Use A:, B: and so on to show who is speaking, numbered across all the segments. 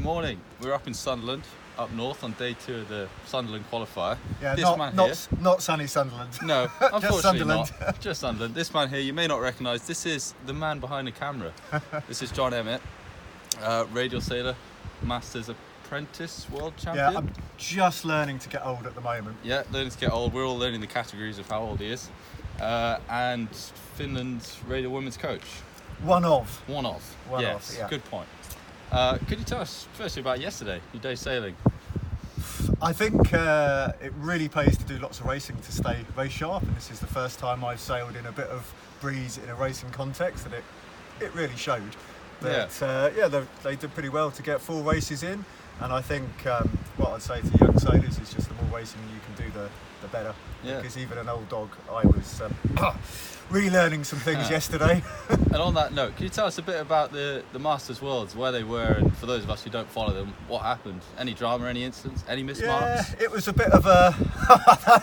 A: morning. We're up in Sunderland, up north on day 2 of the Sunderland Qualifier.
B: Yeah,
A: This
B: not sunny Sunderland.
A: No, unfortunately
B: Sunderland.
A: not. Just Sunderland. This man here, you may not recognise. This is the man behind the camera. This is Jon Emmett, radial sailor, Masters Apprentice World Champion.
B: Yeah, I'm just learning to get old at the moment.
A: Yeah, learning to get old. We're all learning the categories of how old he is. And Finland's radial women's coach.
B: One of.
A: One of.
B: One
A: yes,
B: of, yeah.
A: Good point. Could you tell us firstly about yesterday, your day sailing?
B: I think it really pays to do lots of racing to stay race sharp, and this is the first time I've sailed in a bit of breeze in a racing context, and it really showed. But they did pretty well to get 4 races in, and I think what I'd say to young sailors is just the more racing you can do, the better.
A: Yeah.
B: Because even an old dog, I was relearning some things yesterday.
A: And on that note, can you tell us a bit about the Masters Worlds, where they were, and for those of us who don't follow them, what happened? Any drama, any incidents, any missed marks?
B: Yeah, it was a bit of a.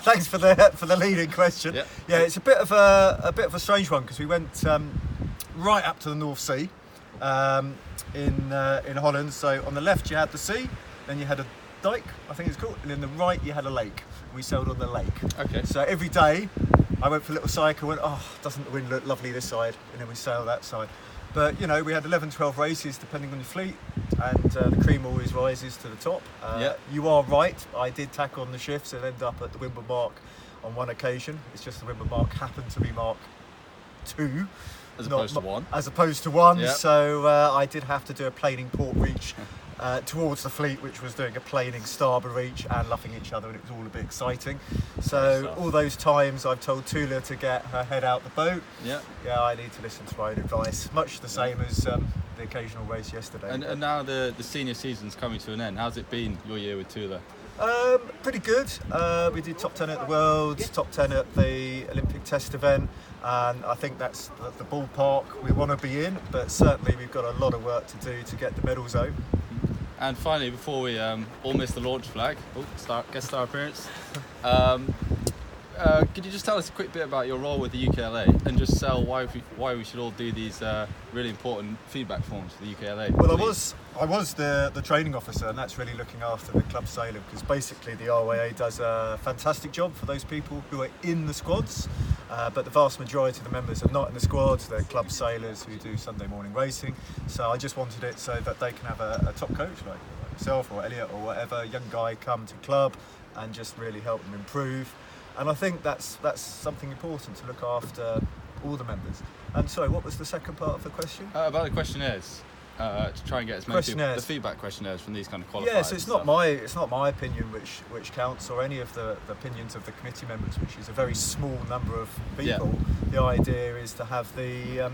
B: Thanks for the leading question.
A: Yeah.
B: Yeah, it's a bit of a strange one because we went right up to the North Sea in Holland. So on the left you had the sea, then you had a dike, I think it's called, and in the right you had a lake. We sailed on the lake.
A: Okay.
B: So every day I went for a little cycle, went, doesn't the wind look lovely this side? And then we sailed that side. But, we had 11, 12 races depending on your fleet, and the cream always rises to the top. You are right, I did tack on the shifts and end up at the windward mark on one occasion. It's just the windward mark happened to be Mark 2.
A: As opposed to 1.
B: As opposed to 1,
A: Yep.
B: So I did have to do a planing port reach towards the fleet, which was doing a planing starboard reach and luffing each other, and it was all a bit exciting. So all those times I've told Tula to get her head out the boat.
A: Yeah.
B: Yeah, I need to listen to my own advice, much the same as the occasional race yesterday.
A: And now the senior season's coming to an end. How's it been, your year with Tula?
B: Pretty good. We did top 10 at the Worlds, top 10 at the Olympic test event, and I think that's the ballpark we want to be in, but certainly we've got a lot of work to do to get the medal zone.
A: And finally, before we all miss the launch flag, guest star appearance, could you just tell us a quick bit about your role with the UKLA and just sell why we should all do these really important feedback forms for the UKLA?
B: Well, I was the training officer, and that's really looking after the club sailor, because basically the RYA does a fantastic job for those people who are in the squads, but the vast majority of the members are not in the squads. They're club sailors who do Sunday morning racing. So I just wanted it so that they can have a top coach like myself or Elliot or whatever, young guy, come to club and just really help them improve. And I think that's something important, to look after all the members. And sorry, what was the second part of the question?
A: About the questionnaires, to try and get as many people, the feedback questionnaires from these kind of qualifiers.
B: Yeah, so it's not my opinion which counts, or any of the opinions of the committee members, which is a very small number of people. Yeah. The idea is to have the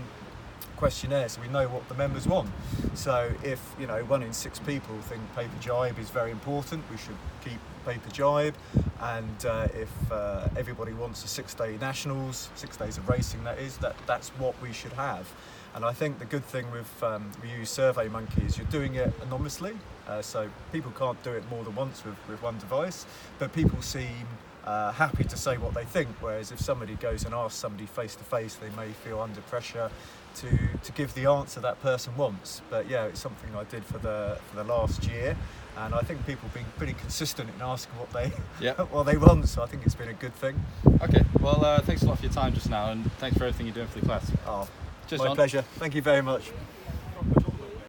B: questionnaire so we know what the members want. So if 1 in 6 people think paper jibe is very important, we should keep paper jibe. And if everybody wants a 6-day nationals, 6 days of racing, that's what we should have. And I think the good thing with we use SurveyMonkey is you're doing it anonymously, so people can't do it more than once with one device, but people seem happy to say what they think, whereas if somebody goes and asks somebody face to face, they may feel under pressure to give the answer that person wants. But yeah, it's something I did for the last year, and I think people have been pretty consistent in asking what they want, so I think it's been a good thing.
A: Okay, well thanks a lot for your time just now, and thanks for everything you're doing for the class.
B: My pleasure. Thank you very much.